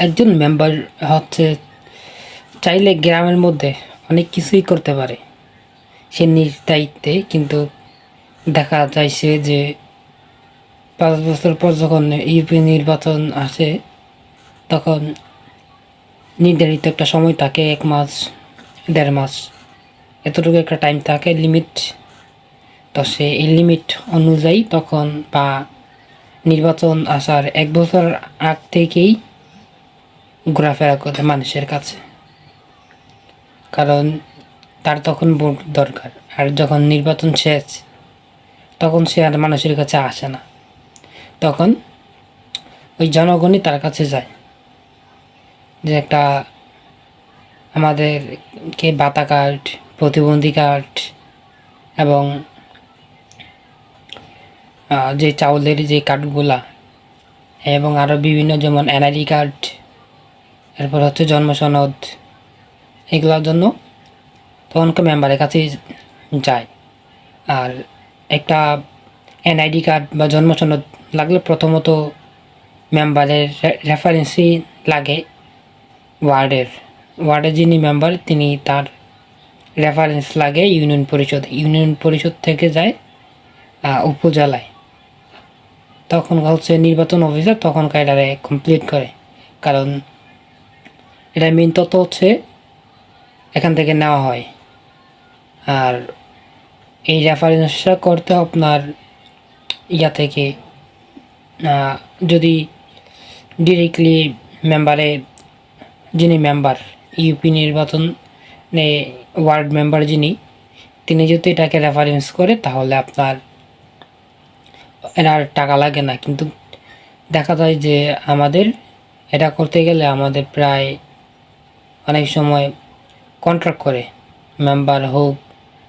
একজন মেম্বার হচ্ছে চাইলে গ্রামের মধ্যে অনেক কিছুই করতে পারে সে নিজ দায়িত্বে, কিন্তু দেখা যাইছে যে 5 বছর পর যখন ইউপি নির্বাচন আসে তখন নির্ধারিত একটা সময় থাকে, 1 মাস 1.5 মাস এতটুকু একটা টাইম থাকে লিমিট। তো সে এই লিমিট অনুযায়ী তখন বা নির্বাচন আসার 1 বছর আগ থেকেই ঘোরাফেরা করে মানুষের কাছে, কারণ তার তখন ভোট দরকার। আর যখন নির্বাচন শেষ তখন সে আর মানুষের কাছে আসে না, তখন ওই জনগণই তার কাছে যায় যে একটা আমাদেরকে ভাতা কার্ড, প্রতিবন্ধী কার্ড এবং যে চাউলের যে কার্ডগুলা এবং আরও বিভিন্ন, যেমন এনআইডি কার্ড, এরপর হচ্ছে জন্ম সনদ, এগুলোর জন্য তখনকে মেম্বারের কাছে যায়। আর একটা এনআইডি কার্ড বা জন্ম সনদ লাগলে প্রথমত মেম্বারের রেফারেন্সই লাগে। ওয়ার্ডের যিনি মেম্বার তিনি, তার রেফারেন্স লাগে ইউনিয়ন পরিষদ থেকে যায় উপজেলায়, তখন হচ্ছে নির্বাচন অফিসার তখন এটারে কমপ্লিট করে। কারণ এটা মেন তথ্য হচ্ছে এখান থেকে নেওয়া হয়। আর এই রেফারেন্সটা করতে আপনার ইয়া থেকে, যদি ডিরেক্টলি যিনি মেম্বার ইউপি নির্বাচন ওয়ার্ড মেম্বার তিনি যদি এটাকে রেফারেন্স করে তাহলে আপনার এর টাকা লাগে না। কিন্তু দেখা যায় যে আমাদের এটা করতে গেলে আমাদের প্রায় অনেক সময় কন্ট্রাক্ট করে, মেম্বার হোক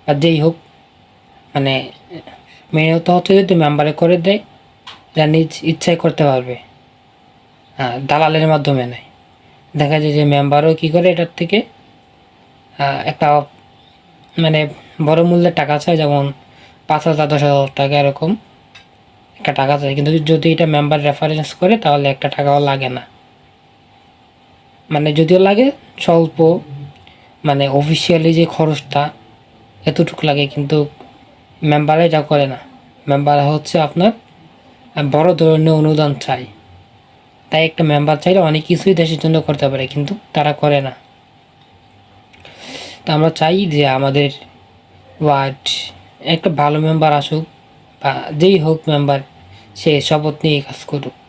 বা যেই হোক, মানে মেনত হচ্ছে যদি মেম্বারে করে দেয় এটা নিজ ইচ্ছায় করতে পারবে, দালালের মাধ্যমে নেয়। দেখা যায় যে মেম্বারও কী করে এটার থেকে একটা মানে বড় মূল্যের টাকা চায়, যেমন 5,000 10,000 টাকা এরকম একটা টাকা চায়। কিন্তু যদি এটা মেম্বার রেফারেন্স করে তাহলে একটা টাকাও লাগে না, মানে যদিও লাগে স্বল্প, মানে অফিসিয়ালি যে খরচটা এতটুকু লাগে, কিন্তু মেম্বারে যা করে না। মেম্বার হচ্ছে আপনার বড় ধরনের অনুদান চাই, তাই একটা মেম্বার চাইলে অনেক কিছুই দেশের জন্য করতে পারে, কিন্তু তারা করে না। তো আমরা চাই যে আমাদের ওয়ার্ড একটা ভালো মেম্বার আসুক, বা যেই হোক মেম্বার, সে শপথ নিয়ে কাজ করুক।